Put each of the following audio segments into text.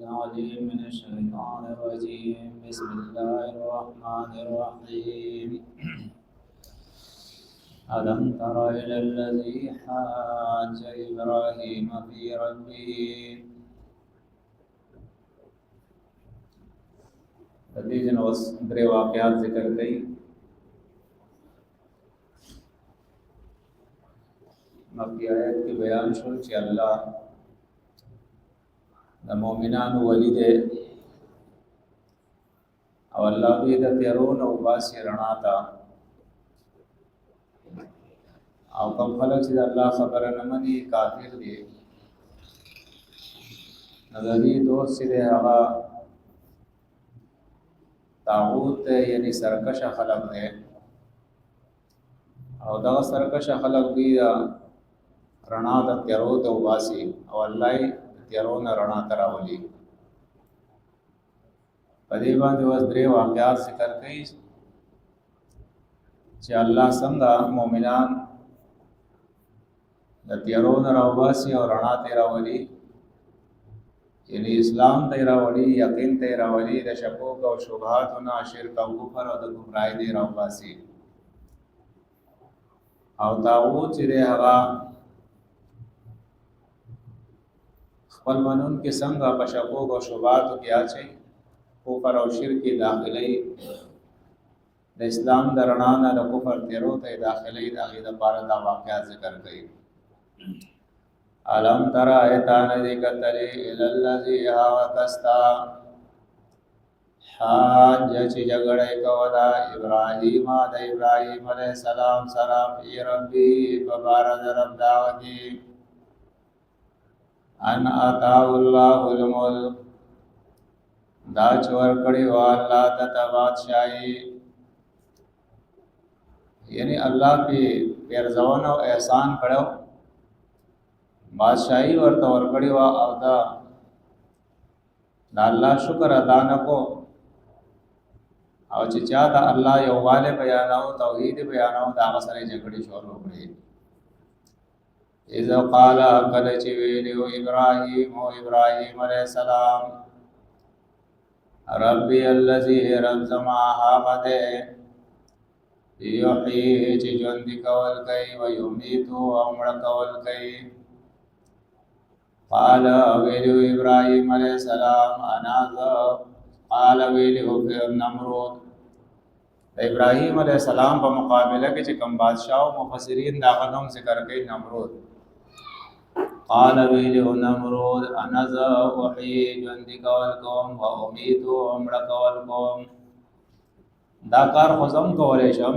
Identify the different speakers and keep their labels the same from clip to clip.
Speaker 1: العليم من الشيطان الرجيم بسم الله الرحمن الرحيم ألم تر إلى الذي حاج إبراهيم في ربه دې جن اوس درې واقعات ذکر کړي. مخکې آیت کې بیان شو چې الله د مؤمنانو ولی دی او الله دې د تیرون او باسي رڼا ته او کوم خلک چې د الله خبره نه مني کافر دي نو د دې دوست چې هغه طاغوت یعنی سرکشه خلق دی او دا سرکشه خلق دی رڼا د تیرو ته وباسي او الله یې تیرو نه رڼا ته راولي. په دې باندې اوس درې واقعات ذکر کړي چې الله څنګه مؤمنان د تیرو نه راوباسي او رڼا ته راولي، یعنی اسلام ته راولي، یقین ته راولي، د شکوک او شبهات نه شرک او کفر او د گمراهۍ نه راوباسي. او طاغوت چې هغه خپل منون کې څنګه په شکوک او شبهات کې اچي، کفر او شرک کې داخلي، د اسلام د رڼا نه د کفر تیرو ته داخلي، د هغې دپاره دا واقعات ذکر کوي. علم تر آیتان دی کتلی الالذی هاو کستا حاج چی جگڑی کولا ابراہیم د ابراہیم علیہ السلام سرا فی ربی ببارد رب داوتی ان اتاو اللہ الملک دا چور کڑی و اللہ تتا بادشاہی، یعنی اللہ پی پیرزون و احسان کڑو بادشاہی ورته ورکړی وه او دا د الله شکر ادا نه کو او چې چا د الله یووالی بیانو، توحید بیانو، د هغه سره یې جګړې شروع کړې. اذ قال کله چې ویلي و ابراهیم علیه السلام ربي الذي رب زما هغه دی یحیی چې ژوندي کول کوي و یمیتو او مړه کول کوي. قال ویلو ابراہیم علیہ السلام انا ذا قال ویلو نمرود. ابراہیم علیہ السلام په مقابله کې چې کوم بادشاہ او مفسرین دا غنوم ذکر کوي نمرود. قال ویلو نمرود انا ذا احیی ژوندي کول کوم و امیتو مړه کول کوم، دا کار خو زم کولی شم.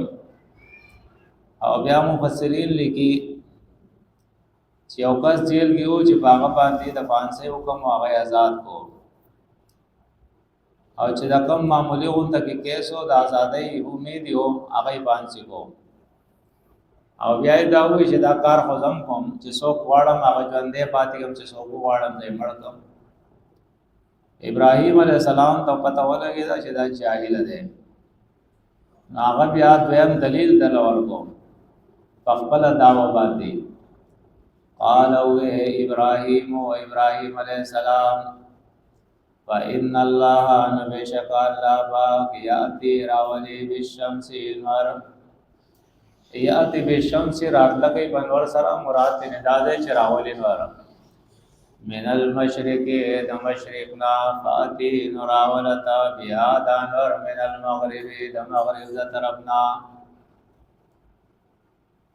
Speaker 1: او بیا مفسرین لیکي چې یو کس جیل کې و چې په هغه باندې د فانسۍ حکم و هغه آزاد کو، او چې دا کم معمولي غونته کې کیس و د ازادۍ امید و هغه یې فانسي کو. او بیا یې دا ووایي چې دا کار خو زه هم کوم چې څوک غواړم هغه ژوندی پاتې کړم، چې څوک وغواړم دی مړ کړم. ابراهیم علیه السلام ته پته ولګېده چې دا جاهله دی، نو هغه بیا دویم دلیل دله ورکو په خپله دعوه باندې. قال ابراہیم علیہ السلام فإن اللہ نبیشک اللہ باق یاتی راولی بالشمس انور، یاتی بالشمس رات لکی بنور سرا مراد ندازے چراولی نور من المشرق د مشرقنا فاتی نراولتا بیادا نور من المغرب د مغرب د طرفنا.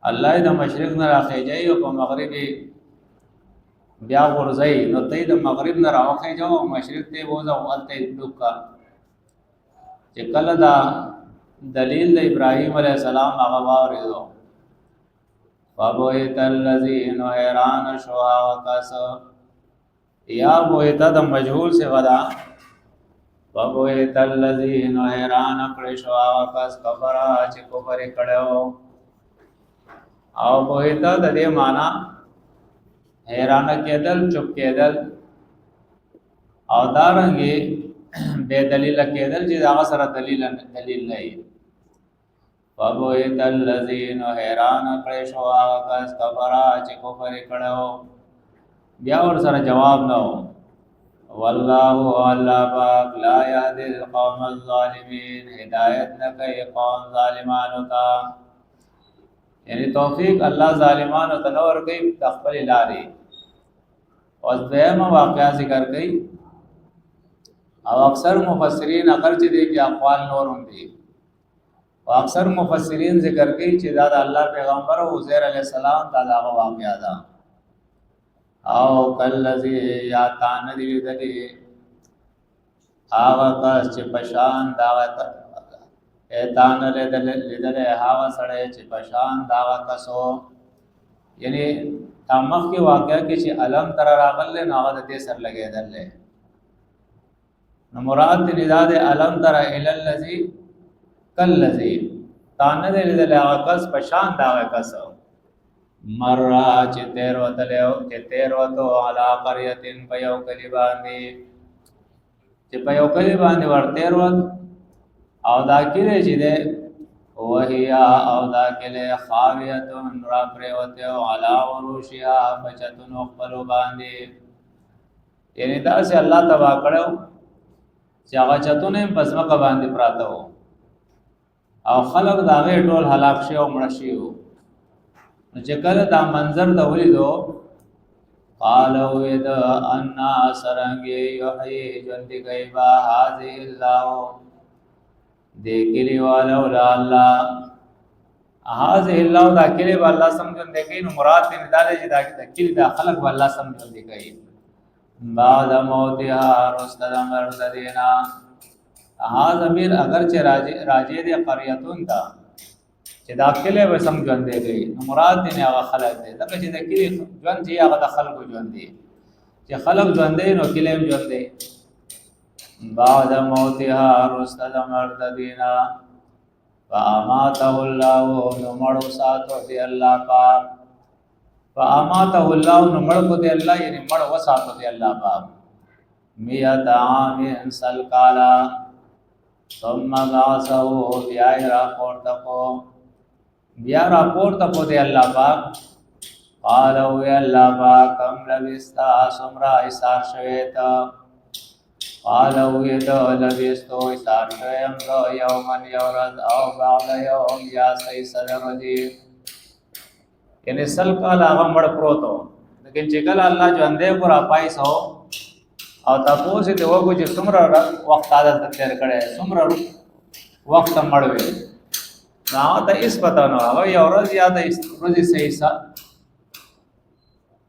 Speaker 1: الله د مشرق نه راخېجي او په مغرب بیا غورځي، نو ته د مغرب نه راوخېجو او مشرق ته وځه او هلته ډوبکه. چې کله دا دلیل د ابراهیم علیه السلام هغه واورېدو فبهت الذي، نو حیران شو هغه کس، یا بهت د مجهول صیغه ده، فبهت الذي، نو حیران کړی شو هغه کس کفره چې کفر یې کړی و. او بوهیتا د دې معنا حیران کېدل، چوپ کېدل، او دارنګې بے دلیل کېدل چې هغه سره دلیل نه وي. فبوهت الذی، نو حیران کړی شو هغه کس کفره چې کفر یې کړی و، بیا ور سره جواب نه و. والله الله پاک لا يهدي القوم الظالمين هدایت نہ کوي قوم ظالمانو ته، یعنی توفیق الله ظالمانو ته نور کوي د خپل لارې. او دویمه واقعا ذکر کوي او اکثر مفسرین اگر چې دي کې اقوال نور هم دي، او اکثر مفسرین ذکر کوي چې دا د الله پیغمبر او عزیر علیہ السلام دا هغه واقعا ده. او کلذي یا تان دی دلی هغه کس چې پشان دا ایتان لیدل هغه سړی چې پشان دا کسو، یعنی تمخ کې واقعا کې چې علم تر راغله نه هغه دې سر لګیدل، نو مراد دې نزاد علم تر ال الذی کلذی تان لیدل هغه کس پشان دا کسو مرا چې تیر وتلو چې تیر وته علا قريهن په یو کلی باندې چې په یو کلی باندې ورتیر وت او دا کلی چې ده وهیا او دا کلی خاویتون را پریوته علا وروشیا بچتون خپل باندې، یعنی دا چې الله تبا کړو چې هغه چتونه پسمه باندې پراته وو او خلق دا غي ټول هلاک شي او مړ شي. نو چې کله دا منظر د ولیدو قالو اذ ان سرنګي یحیی ژوند کوي با هذه الله دې کلی والو لا الله هذه الله دا کلی با الله سمجھن دې کوي. نو مراد دې نداله چې دا کلی دا خلق با الله سمجھن دې کوي بعد موتها رستد مرد دینا. ها ضمیر اگر چې راجه دې قريهتون دا چې دا کله به سم ژوند دی، نو مراد دې هغه خلق دی، دا چې د کلی ژوند چې هغه د خلکو ژوند دی، چې خلق ژوند دی نو کله ژوند دی. بعد موتها رستد مرد دینا فاماته الله نو مړو ساتو دی الله پاک، فاماته الله نو مړ کو دی الله، یعنی مړ وساتو دی الله پاک. میات عام سل کالا ثم بعثه بیا راپورته کو دی الله پاک. قال او الله پاک کم لبستا سمرا ایثار شویت، قال او لبستو ایثار شویم دو یومن یورد او بعد یوم یا سی صدر دی، یعنی سل کال آغا مڑ پروتو، لیکن چکل اللہ جو اندے پر آپائی سو او تاسو ته وګو چې څومره وخت عادت تیر کړي څومره وخت مړوي نو ته اس پتا نو هغه یو ورځ یاد ورځي صحیح سا.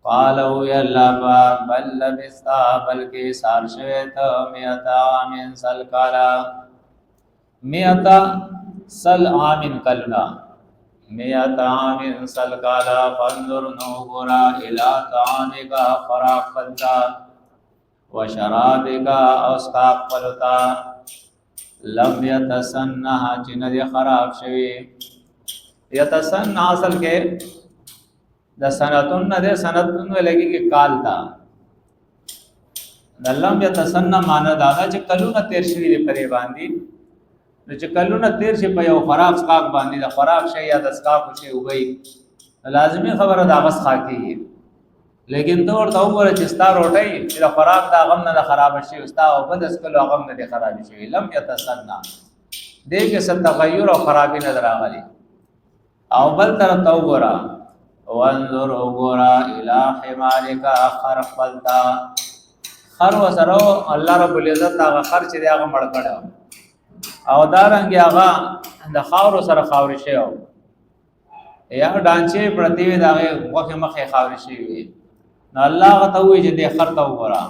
Speaker 1: قالو یا الله پاک بل لبستا بلکې سال شوه ته میاتا من سل کالا میاتا سل عامن کلنا میاتا من سل کالا فانظر نو ګورا الی طعامک فراق فلتا وشرابک اسقاق فلتا لم یتسنح چې نه خراب شوی. یتسنح اصل کې د سنتون نه ده، سنتون لګي کې کال تا لم یتسنح معنا دا چې کلونه تیر شوی دی پرې باندې، نو چې کلونه تیر شي په یو خراب اسقاق باندې د خراب شي یا د اسقاق شي وګي لازمي خبره دا بس خاکي، لیکن تو ورته وګوره چې ستا روټي چې د خوراک دا غم نه خراب شي او ستا او بد اسکلو غم نه خراب شي. لم یتسنى دې کې ست تغیر او خرابي نظر راغلي. او بل طرف ته وګوره وانظر وګوره الی حمارک خرق بلتا خر وسرو الله رب العزت هغه خر چې هغه مړ کړو او دارنګ هغه د خاور سره خاور شي او یا ډانچې پرتیوي دغه وخت مخه خاور شي وي. نو الله غته وی چې دې خر ته وګوره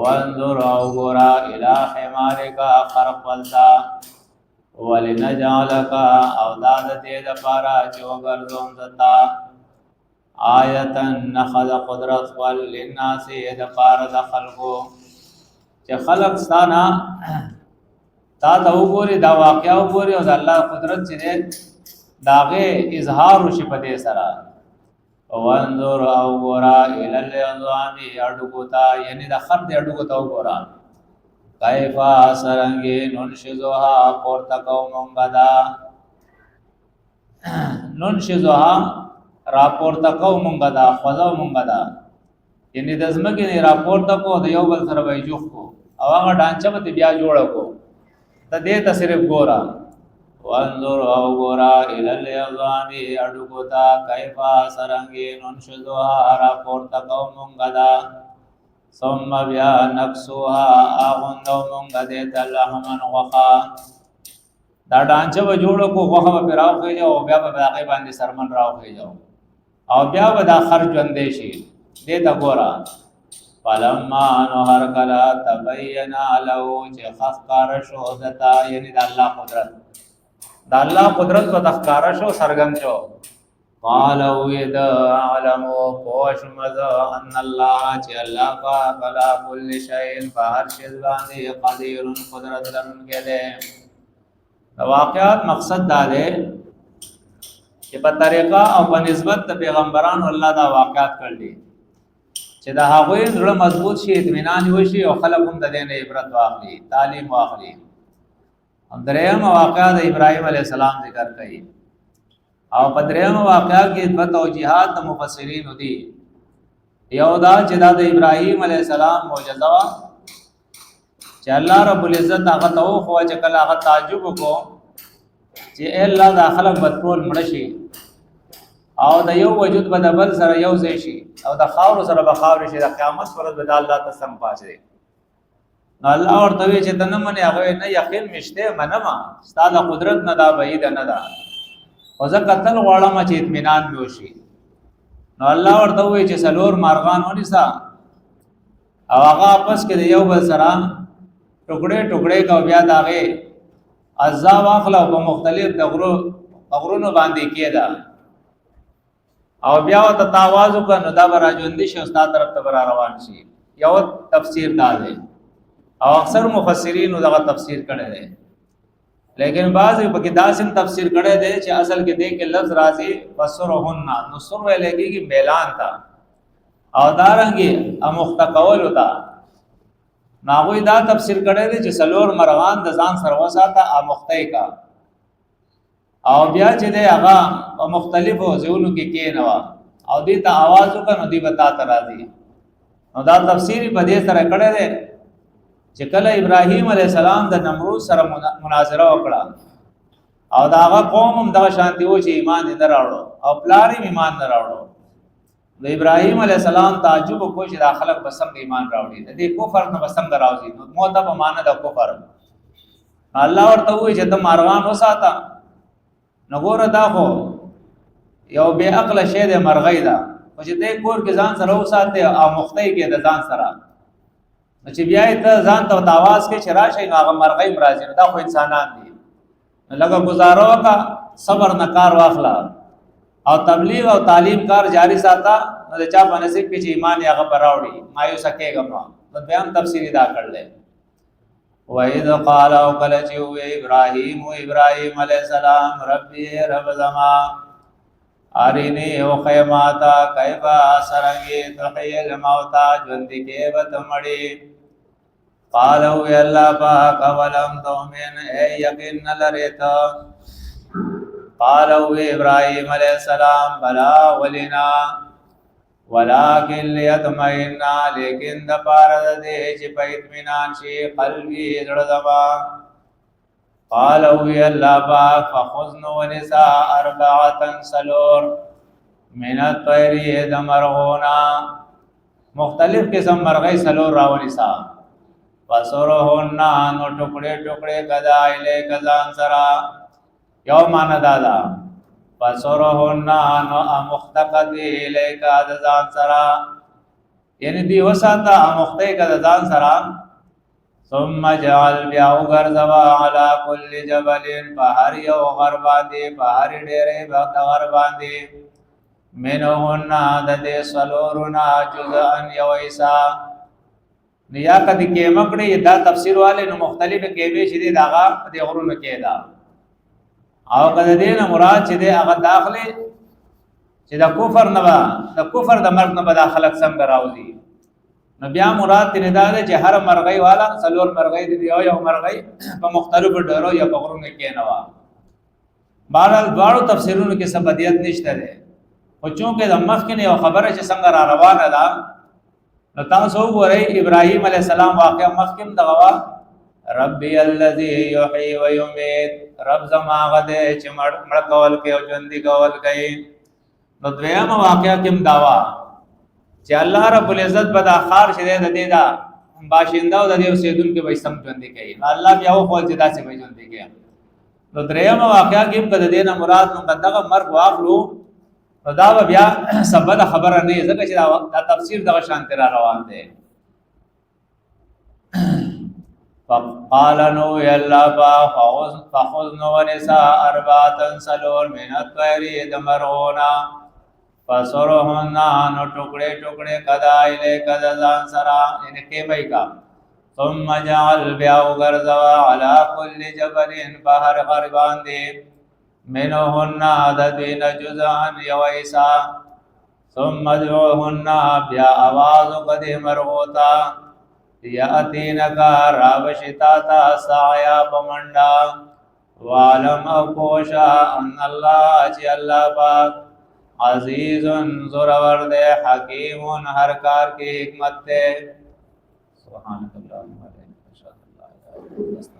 Speaker 1: وانظر وګوره الی حمارک خرق بلتا ولنجعلک او داد دې د پارا چې وګرځوم دتا آیتن نخذ قدرت ول للناس د پارا د خلقو چې خلق ستانا تا ته وګوري دا واقعا وګوري او د الله قدرت چې داغه اظهار وشي په دې سره. وانظر او ګورا ال العظام اډوکوتا یعنی د خر دې اډوکوتا وګورا کیفا سرنګي ننشزوها پورته کومونګه دا ننشزوها را پورته کومونګه دا خذو مونګه دا یعنی د ځمکې نه راپورته کو د یو بل سره به جوخ کو او هغه ډانچه به بیا جوړه کو ته دې ته صرف ګورا وانظر او ګورا ال الیظام اډوګوتا کیفا سرنګي ننشذها راپورته کو مونږه دا ثم بیا نقصها اغندو مونږه دې تلحمن وخا دا ډانچه به جوړه کو غوخه به راو خېجو او بیا به هغه باندې سرمن راو خېجو او بیا به دا خرج ژوندې شي دې ته ګورا فلما نهر کلا تبینا له چې خفقار شو دتا یعنی د الله قدرت په تخکار شو سرګن شو قال وید علم پوشمز ان الله چې الله پاک علی کل شیء فهر شی باندې قدیر قدرت لرونکی دی واقعات مقصد دا دی چې په طریقه او په نسبت د پیغمبرانو الله دا واقعات کړل چې دا هغوی زړه مضبوط شي اطمینان وشي او خلک هم د دې نه عبرت واخلي تعلیم واخلي هم دریم واقعا د ابراهیم علیه السلام ذکر کړي او په دریم واقعا کې د توجیهات د مفسرین دي یو دا چې دا د ابراهیم علیه السلام معجزه وا چې الله رب العزت هغه ته خو چې کله هغه تعجب وکړو چې الله دا خلک بدټول مړ شي او د یو وجود به د بل سره یو ځای شي او د خاور سره به خاور شي د قیامت پر ورځ به الله ته سم پاسي نو الله ورته وی چې تنه منه هغه نه یقین مشته منما ستاسو قدرت نه دا بعید نه دا او ځکه قتل غواړم چې اطمینان وشي نو الله ورته وی چې سلور مارغان ونیسا او هغه پس کې د یو بل سره ټوکړې کو بیا داغه عذاب واخلا په مختلف د غرونو باندې کېدا او بیا ته تاواز وکړو دا به راځوندې شي استاد طرف ته روان شي یو تفسیر دا دی او اکثر مفسرین دغه تفسیر کړي دي لیکن بعض په کې داسم تفسیر کړي دي چې اصل کې دې کې لفظ راځي وسرهن نو سر ویل کېږي میلان تا او دارنګي امختقول وتا ناوی دا تفسیر کړي دي چې سلور مرغان د ځان سره وساته امختای کا او بیا چې دی هغه په مختلفو ځایونو کې نوا او دې ته आवाज وکړو دې بتا تر راځي نو دا تفسیر په دې سره کړه دی چې کله ابراهیم علی السلام د نمرود سره مناظره وکړه او دا هغه قوم هم د شانتی و چې ایمان نه راوړو او پلاری ایمان نه راوړو د ابراهیم علی السلام تعجب کو چې داخله بسم ایمان راوړي د دې کفر نه بسم راوځي نو موته په معنا د کفر الله ورته وی چې ته ماروان وساته نګور دا خو یو بے عقل شه د مرغی دا چې دې کور کې ځان سره وساته او مختی کې د ځان سره چې بیا ته ځان ته आवाज کې چرآ شي هغه مرغی مرাজি دا خو انسانان دي لکه گزارو کا صبر نکار واخلا او تبلیغ او تعلیم کار جاری ساته نو چا باندې کې چې ایمان هغه پراوړي مایوس کېږم نو بیان تفسیری دا کړل وَإِذْ قَالَ وَقَلَجِ إِبْرَاهِيمُ إِبْرَاهِيمَ عَلَيْهِ السَّلَامُ رَبِّي رَبَّ زَمَا أَرِنِي وَخَيْمَاتَ كَيْفَ سَرَنْگِي تُحْيِي الْمَوْتَى جُنْدِ کے بتمڑی قَالَ وَيَ اللَّهُ پاک وَلَمْ تُؤْمِنْ اے یقین نہ لریتا قَالَ وَيَ إِبْرَاهِيمَ عَلَيْهِ السَّلَامُ بَلَا وَلِنَا ولكن ليطمئن لیکن د پاره د دې چې په اطمینان شي قلبي زړه زما قال وی الله پاک فخذن ونساء اربعه سلور من الطير د مرغونا مختلف قسم مرغۍ سلور راونسا وسرهن نو ټوکړې ټوکړې غدا اله غزان سرا یو مان دادا فسرهن نو مختقد الیک د ځان سرا یعنی دی وساته مختق د ځان سرا ثم جعل بیاو غرزوا علی کل جبل بهر یو غر باندې بهر ډېرې غر باندې منهن د دې سلورنا جزءا یویسا نیا کدی کې مکړې دا تفسیر والے نو مختلفه کې به شې داغه د غرونو کې دا او کله دینه مراد چې دی هغه داخلي چې د کفر نه د کفر د مرګ نه به داخلك څنګه راوځي نو بیا مراد دې دا چې هر مرغۍ والا څلور مرغۍ دی یو مرغۍ په مختلفو ډېرو یا په غرونو کې نه وا بهرحال دواړو تفسیرونو کې سبدیت نشته ده او چونکه د مخ کې یو خبره چې څنګه را روانه ده نو تاسو وګورئ ابراهيم عليه السلام واقعا مخکم دغوا ربي الذي يحيي ويميت، رب زما غده چې مړ کول کوي او ژوند کول کوي. نو دویمه واقعا کوم داوا چې الله رب العزت بد اخر شه د دې دا باشنده او د دې اوسیدونکو به سم ژوند کوي. نو الله بیا و خپل جدا سي به ژوند کوي. نو دریمه واقعا کوم کده دینه مراد نو دغه مرګ واخلو دا بیا سبب خبره نه ځکه چې دا تفسیر دغه شان تر روان دی. فقال نو يلا فخذ ونساء أربعة سلول من الطير دمرغونا فصرهن نو ٹکڑے ٹکڑے کدا الے کدا زان سرا انکے بھئی کا ثم جعل بیاو گرزوا على كل جبل بحر غربان دی منهن عددین جزعن یویسا ثم دعوهن بیا آواز قد مرغوتا یاتینکا رابشتا تا سعیا پمنڈا وعلم اکوشا ان اللہ چی اللہ پاک عزیز زورور دے حکیم ہر کار کی حکمت دے. سبحانک اللہم علیہ